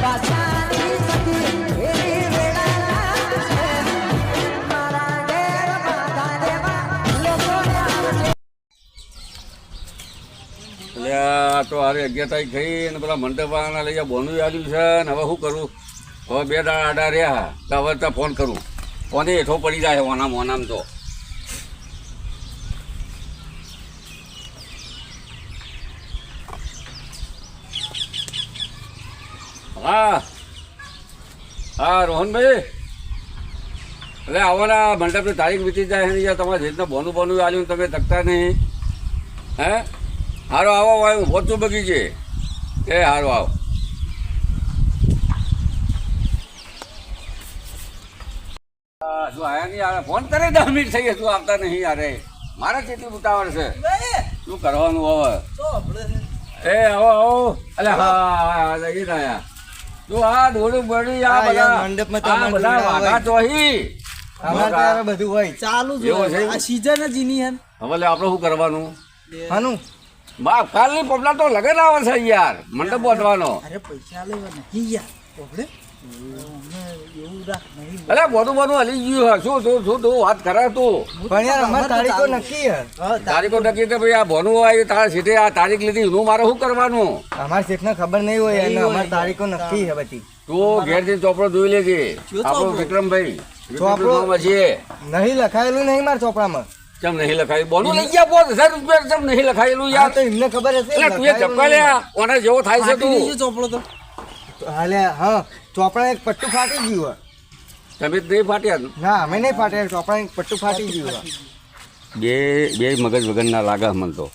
તો હારે 11 તારીખ થઈ ને પેલા મંડપવાળાના લઈ બોનું આવ્યું છે ને હવે શું કરું? હવે 2 દાડા આડા રહ્યા તો હવે તો ફોન કરું. કોને હેઠો પડી જાય ઓનામ તો. હા રોહનભાઈ, એટલે આવવાના મંડપની તારીખ વીતી જાય ને યાર, તમારે રીતના બોનું આવ્યું તમે તકતા નહીં. હે હારો આવો આવ્યું પહોંચું બગીચે. એ હારો આવો. શું આયા નહીં યાર? ફોન કરે 10 મિનિટ થઈ ગયા, તું આવતા નહીં યાર. મારે કેટલી ઉતાવળ છે, શું કરવાનું હવે? એ આવો. અલે હા લઈ રહ્યા તું. આ દોડું બળી આ બધા વાઘા ચોહી બધું હોય ચાલુ છે સીઝન જ એની. હવે આપણે શું કરવાનું? હાનું કાલની પબલા તો લગન આવે છે યાર, મંડપ બોધવાનો. અરે પૈસા લેવા નહીં યાર પોપડે. અરે બધું હલી ગયું. શું તું વાત કરે તું? પણ યાર અમાર તારીખો નક્કી હે. તારીખો નક્કી તો ભાઈ આ ભોનું આવ્યું તારા સીધે આ તારીખ લીધી, હું મારે શું કરવાનું? અમાર શેઠને ખબર નહીં હોય અને અમાર તારીખો નક્કી હે બધી. તું ઘેરથી ચોપડો જોઈ લેજે. આપણો વિક્રમભાઈ ચોપડો છે નહીં લખાયેલું નહીં મારા ચોપડામાં. ચમ નહીં લખાયું? બોનું લઈ ગયા 5000 રૂપિયા. ચમ નહીં લખાયેલું યાર? તો એમને ખબર હશે. તું એ ચપ્પા લે ઓને જેવો થાય છે તું. ચોપડો તો હાલે હા ચોપડા એક પટ્ટું ફાટી ગયું. તમે જ નહીં ફાટ્યા? ના અમે નહીં ફાટ્યા, ચોપડા એક પટ્ટું ફાટી ગયું. બે મગજ વગરના લાગે મન તો.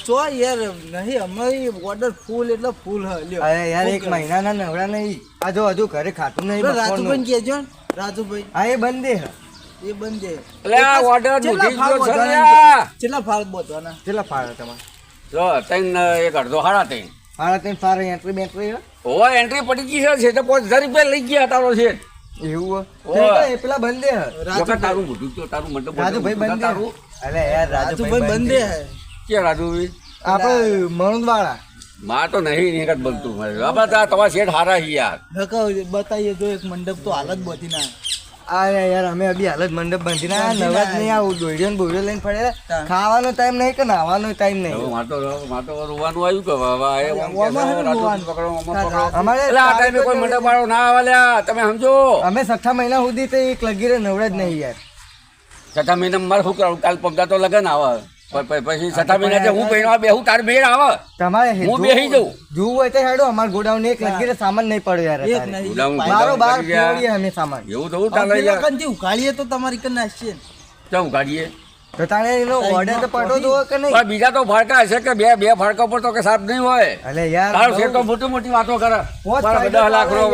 ચો યાર નહીં અમારી ઓર્ડર ફૂલ એટલે ફૂલ હે. અરે યાર એક મહિનાના નવડા નહીં. આ જો હજુ ઘરે ખાતું નહીં. રાજુભાઈ કહેજો. રાજુભાઈ હા એ બંધ હે. એ બંધ એટલે આ ઓર્ડર મૂકી ગયો છે ને. કેટલા ફાળ બોતવાના? કેટલા ફાળ તમારે? જો 3 એક અડધો 3.5 3.5 ફાળ એન્ટ્રી બેન્ટ્રી ઓય એન્ટ્રી પડી ગઈ છે તો 5000 રૂપિયા લઈ ગયા તારો છે. એવું એ પેલા બંધે હે. તારું મોટું તો તારું મંડપ રાજુભાઈ બંધે. અરે યાર રાજુભાઈ બંધે હે. કે રાજુભાઈ આપણે મણવાળા માં તો નહીં નિકટ બનતું. આપણે તમારા શેઠ હારા હી યાર. બતાઈએ જો એક મંડપ તો હાલત બધી ના. આ યાર અમે અભી હાલત મંડપ બાંધી ના નવાજ નહીં. આવું દોડ્યો ને બોડ્યો લઈને પડે. ખાવાનો ટાઈમ નહીં કે નાવાનો ટાઈમ નહીં. માતો રોવાનું આવ્યું કે અમારે આ ટાઈમે કોઈ મંડપ વાળો ના આવે લ્યા. તમે સમજો અમે 6 મહિના સુધી તો એક લગીરે નવડા જ નહીં યાર. 6 મહિના મારે શું કરું? કાલ પગા તો લગન આવે પછી 6 મહિના હું પહેરવા બેહું તાર બેડ આવે. તમારે હું બેહી જઉં. જોવું હોય તો હેડો. અમાર ગોડાઉન એક લગીરે સામાન નહીં પડ્યો યાર. બારો બાર ફેરવીએ અમે સામાન. એવું થવું ચાલે યાર. કંજી ઉકાળીએ તો તમારી કન નાખીએ. કેમ ઉકાળીએ? તો તાણે એનો ઓર્ડર તો પડો દો કે નહીં? પણ બીજા તો ફાડકા હશે કે બે ફાડકા પર તો કે સાફ નહીં હોય. અલે યાર તારો શેઠ તો મોટી વાતો કરે. 10 લાખ નો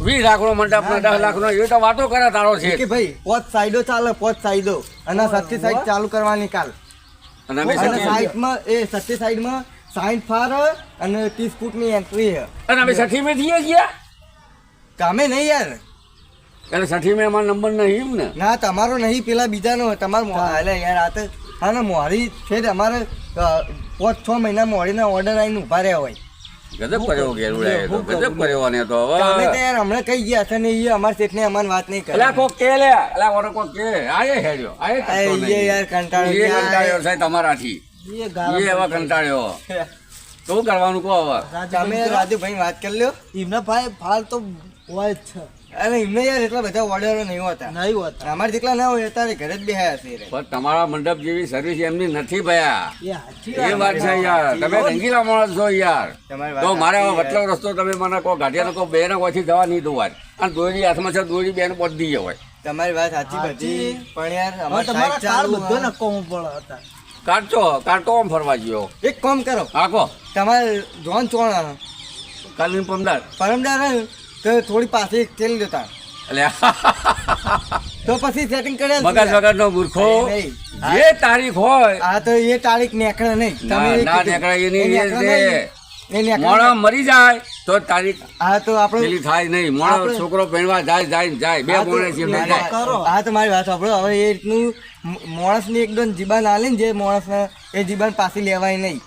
20 લાખ નો મંડપ 10 લાખ નો એ તો વાતો કરે તારો છે કે ભાઈ 5 સાઈડો ચાલે 5 સાઈડો અને 7 સાઈડ ચાલુ કરવાની કાલ. અને અમે સાઈડમાં એ 7 સાઈડમાં 60 ફાર અને 30 ફૂટની એન્ટ્રી છે. અને અમે 60 મે થઈએ ગયા કામે નહીં યાર. એટલે 60 મે અમારો નંબર નહીં ને? ના તમારો નહીં, પેલા બીજાનો. તમારો એટલે યાર આ તો હા ને મોડી છે અમારે 5-6 મહિના મોડીના ઓર્ડર આવીને ઉભા રહ્યા હોય. ગજબ કર્યો ગેરુડા તો ગજબ કર્યો ને તો હવે તમે તો યાર હમણાં કઈ ગયા છે ને એ અમાર શેઠને અમાર વાત નહીં કરે. એલા કોક કે લે એલા ઓરો કોક કે આયે હેડ્યો આયે કરતો નહીં. એ યાર કંટાળ્યો છે તમારાથી. એ એવા કંટાળ્યો તો કરવાનું કહો હવે. તમે રાજુભાઈ વાત કરી લ્યો. એમના ભાઈ ફાલ તો હોય જ છે. અરે એમને યાર એટલા બધા ઓર્ડરો નહીં હોતા. અમારે જેટલા ના હોય અત્યારે ઘરે જ બેહ્યા છે. પણ તમારા મંડપ જેવી સર્વિસ એમની નથી ભયા. એ વાત છે યાર. તમે રંગીલા માણસ છો યાર. તો મારે વટલો રસ્તો તમે મને કહો ગાંઠિયા કહો બે ના કોઈથી જવા નહીં દોવાય. અને દોરી હાથમાં છે દોરી બેન પડી હોય. તમારી વાત સાચી બધી. પણ યાર અમારે ચાલુ બધો નકો હું પડે કાઢતો આમ ફરવા ગયો. એક કામ કરો આખો તમારે જોન ચોણ કાલની પરમદાર તો થોડી પાસે તેલ દેતા. તો પછી સેટિંગ કરે મગજ વગરનો મૂર્ખો. જે તારીખ હોય આ તો એ તારીખ નેકળે નહીં. તમે ના નેકળે એની મોણા મરી જાય તો તારીખ હા તો આપણે પેલી થાય નહીં. મોણો છોકરો પહેરવા જાય બે મોણે છે. હા તો મારી વાત સાંભળો. હવે એ રીતનું માણસની એકદમ જીબાન આલે ને જે માણસને એ જીબાન પાછી લેવાય નહીં.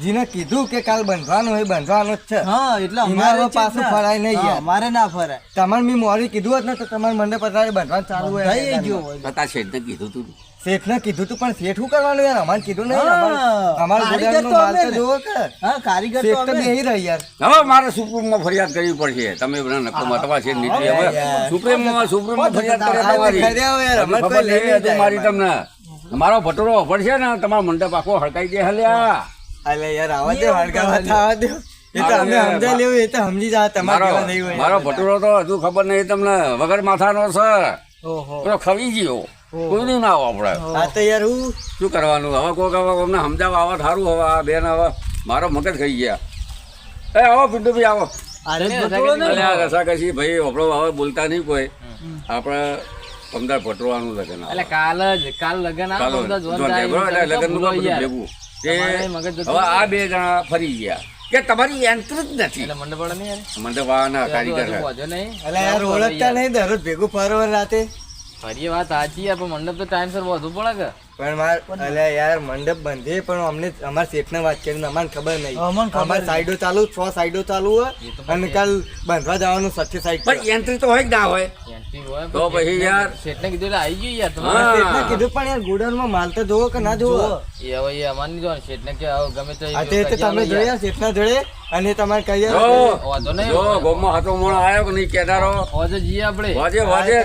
જીને કીધું કે કાલ બંધવાનું હોય બંધવાનું જ છે હા એટલે અમારે પાછું ફરાય નહીં યાર અમારે ના ફરાય તમારે મેં મોરી કીધું હોત ને તો તમારે મંડપ અત્યારે બંધવાનું ચાલુ હોય થઈ ગયો તારા શેઠને કીધું તું શેઠને કીધું તું પણ શેઠ શું કરવાનું યાર અમારે કીધું નહીં અમારે ગોડાઉનનો માલ તો જોવો કે હા કારીગર તો અમે બેહી રહી યાર હવે મારે સુપ્રીમમાં ફરિયાદ કરવી પડશે તમે બધા નક્કો તમારા શેઠ નીકળી હવે સુપ્રીમમાં ફરિયાદ કરે તમારી મારી તમને મારો ભટોરો પડશે ને તમારો મંડપ આખો હડકાઈ દે હલ્યા અલે યાર આવા દે હડકાવા થાવા દે એ તો અમે સમજાઈ લેવું એ તો સમજી જા તમારે નહીં હોય મારો ભટોરો તો હજુ ખબર નહીં તમને વગર માથાનો છે પેલો ખવી ગયો કોઈનું ના આવો આપણે આ તો યાર હું શું કરવાનું હવે કોઈક હવે અમને સમજાવવા આવા સારું હવે આ બેન હવે મારો મગજ ખાઈ ગયા એ આવો પિન્ટુભાઈ આવો રસાકસી ભાઈ આપણો હવે બોલતા નહીં કોઈ આપણે 15 ભટોરવાનું લગન એટલે કાલ લગન લગન ભેગું હવે આ બે જણા ફરી ગયા કે તમારી એન્ટ્રી જ નથી મંડપ વાળાના કારીગર એટલે યાર ઓળખતા નહીં દરરોજ ભેગું ફરવા રાતે ફરી વાત સાચી યાર પણ મંડપ તો ટાઈમસર વધુ પડે કે પણ અલ્યા યાર મંડપ બંધે પણ અમને અમારા શેઠને વાત કરીને અમને ખબર નહીં અમારી સાઈડો ચાલુ 6 સાઈડો ચાલુ હોય અને કાલ બાંધવા જવાનું 6 સાઈડ પણ એન્ટ્રી તો હોય જ ના હોય તો પછી યાર શેઠને કીધું આવી ગયું યાર તમારે શેઠને કીધું પણ યાર ગોડાઉનમાં માલ તો જોવો કે ના જોવો એ હવે એ અમાર નહીં જોવાનું શેઠને કે ગમે તો તમે જોયા શેઠના જોડે અને તમારે કહીએ જો ગોમમાં હાથો મોણ આવ્યો કે નહીં કેદારો હોજે જઈએ આપણે વાજે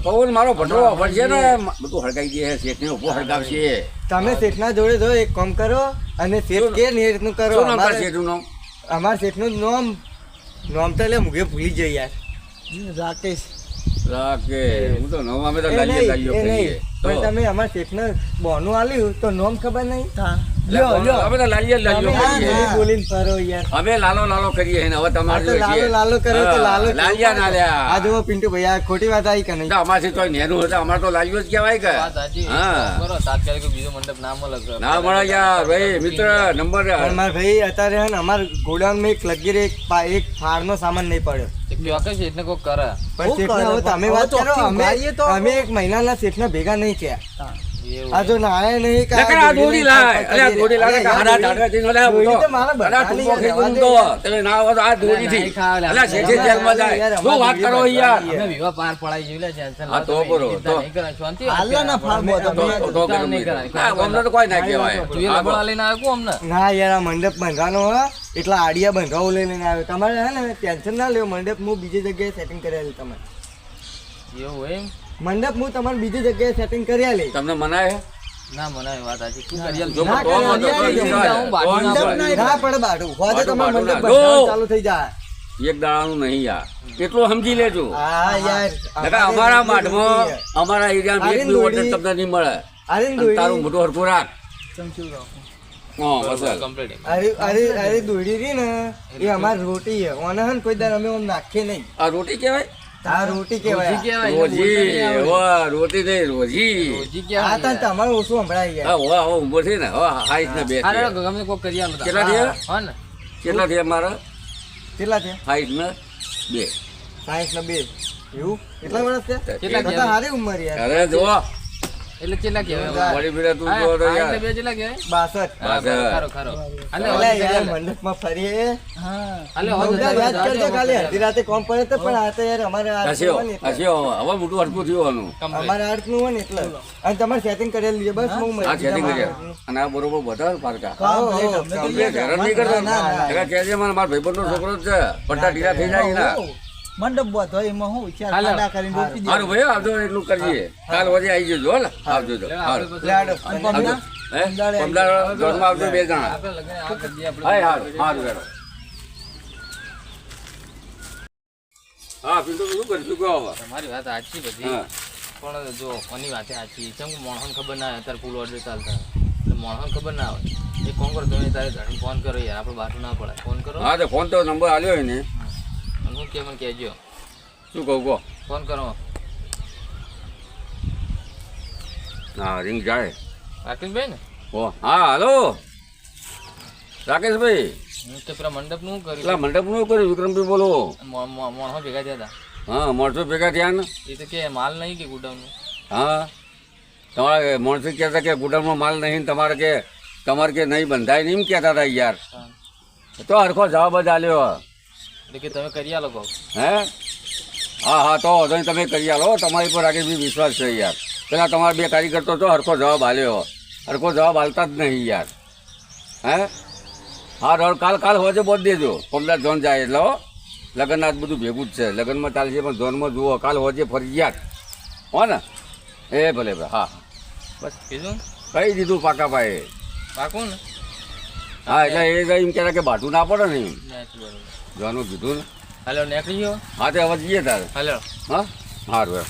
કહું મારો ભટરો પડશે ને બધું હળગાઈ દે શેઠને ઉભો હળગાવશે તમે શેઠના જોડે જો એક કામ કરો અને શેઠ કે ને એ રીતનું કરો અમારા શેઠનું નામ તો એટલે મુગે ભૂલી જાય યાર રાકેશ હું તો નવા અમે તો લાઈએ પણ તમે અમારા શેઠને બોનું આલ્યું તો નામ ખબર નહીં બોલીને ફરો યાર અમે લાલો કરીએ હવે તમારે લાલો કરે તો લાલો લાલિયા ના લ્યા આ જો પિન્ટુ ભાઈ આ ખોટી વાત આવી કે નહીં અમારથી તો નેનું હતા અમારે તો લાલિયો જ કહેવાય કે તાત્કાલિક બીજો મંડપ ના મળે ના મળે યાર ભાઈ મિત્ર નંબર મારા ભાઈ અત્યારે હે ને અમાર ગોડાઉનમાં એક લગીરે એક ફાળનો સામાન નહીં પડ્યો શેઠને કોઈ કરે પણ શેઠને હવે તમે વાત કરો અમે એક મહિનાના શેઠને ભેગા નહીં થયા આ જો નાય નહીં દોડી લાય તમે ના આવો તો આ દોડી થી શેઠે જેલમાં જાય શું વાત કરો યાર વિવાહ પાર પડાઈ જેવી ટેન્શન હા તો બરો તો શાંતિ આલ્લાના ફાળમો તો કોઈ ના કહેવાય તું એ લબડા લઈને આવ્યો કોમ ને ના યાર આ મંડપ બાંધવાનો હે એટલા આડિયા બંધાવો લઈને આવ્યો તમારે હે ને ટેન્શન ના લેવો મંડપ હું બીજી જગ્યાએ સેટિંગ કરેલી તમે એવું એમ મંડપ હું તમારે બીજી જગ્યાએ સેટિંગ કરી લે તમને મનાય ના મનાય વાત આજે તું કરી ના પડે બાડું હોજે તમારે મંડપ બંધાવાનું ચાલુ થઈ જાય એક દાડાનું નહીં યાર એટલું સમજી લેજો હા યાર અમારા માઠમાં અમારા એરિયામાં એક બી ઓર્ડર તમને નહીં મળે તારું મોટું હરખું રાખ અરે દોડી રહી ને એ અમારી રોટી છે ઓને હે કોઈ દર અમે નાખીએ નહીં આ રોટી કહેવાય આ રોટી કહેવાય રોટી નહીં રોજી આ તો તમારે ઓછું સંભળાય ગયા હવે ઉભો છે ને હવે હાઈટ ને બે ગમે કોઈ કરી આલો કેટલા થયા ને કેટલા થયા મારા કેટલા છે હાઈટ ને 2 સાઈઠ ને 2 એવું કેટલા વર્ષ છે કેટલા સારી ઉંમર યાર અરે જો એટલે કેટલા કહેવાય વળી બીડા તું જો તો યાર બે કેટલા કહેવાય 62 ખરો અલે યાર મંડપમાં ફરીએ અલે યાદ કરજો ખાલી અડધી રાતે કોમ પડે તો પણ આ તો યાર અમારે હસ્યો હવે મોટું હરખું થયું અમારે આર્ટનું હોય ને એટલે અને તમારે સેટિંગ કરેલું છે બસ હું આ સેટિંગ કર્યા અને આ બરોબર બધા પારકા કમ્પ્લીટ હેરાન નહીં કરતા કહેજે મને મારા ભાઈબંધનો છોકરો જ છે પટ્ટા ઢીલા થઈ જાય ના મંડપ બત હોય એમાં હું ચાર ખાડા કરીને રોકી દે હારું ભાઈ આવજો એટલું કરીએ કાલ વજે આવી જજો હો આવજો તો હારું પમદાર જોરમાં આવજો બે જણા હારું હેડો હા પિન્ટુ શું કરીશું કહો હવે તમારી વાત સાચી બધી પણ જો કોની વાત સાચી કેમ કે મોણસને ખબર ના હોય અત્યારે ફૂલ ઓર્ડર ચાલતા એટલે મોણસને ખબર ના હોય એ ફોન કરો તમે તારે ઘરે ફોન કરો યાર આપણે બહાર ના પડે ફોન કરો હા તો ફોન તો નંબર આલ્યો હોય ને હું કે મને કહેજો શું કહું કહો ફોન કરો હા રિંગ જાય રાકેશભાઈ ને ઓ હા હાલો રાકેશભાઈ હું તો પેલા મંડપનું કર્યું પેલા મંડપનું કર્યું વિક્રમભાઈ બોલો મોણસો ભેગા થયા હતા હા માણસો ભેગા થયા ને એ તો કે માલ નહીં કે ગુડાઉનનું હા તમારે માણસો કહેતા કે ગુડાઉનમાં માલ નહીં તમારે કે તમારે કે નહીં બંધાય નહીં એમ કહેતા હતા યાર. હા. તો હરખો જવાબ જ આલ્યો. એટલે કે તમે કરી આલો કહો. હે હા હા તો વાંધો નહીં, તમે કરી આલો. તમારી પર આગળ બી વિશ્વાસ છે યાર. પેલા તમારા 2 કારીગર તો હરખો જવાબ આલ્યો. હરખો જવાબ આલતા જ નહીં યાર. હે હા કાલ હોજે બોલ દેજો. પમદાર જોન જાય એટલે હો. લગ્ન આજ બધું ભેગું જ છે. લગ્નમાં ચાલશે પણ જોનમાં જુઓ. કાલ હોજે ફરજિયાત હો ને. એ ભલે ભલે હા બસ કીધું કહી દીધું પાકા ભાઈ. પાકું ને. હા એટલે એ એમ કહેતા કે બાટું ના પડે ને એમ બરોબર. જોવાનું કીધું ને. હાલો નીકળી ગયો. હા તે હવે જઈએ તારે. હાલો. હા સારું એમ.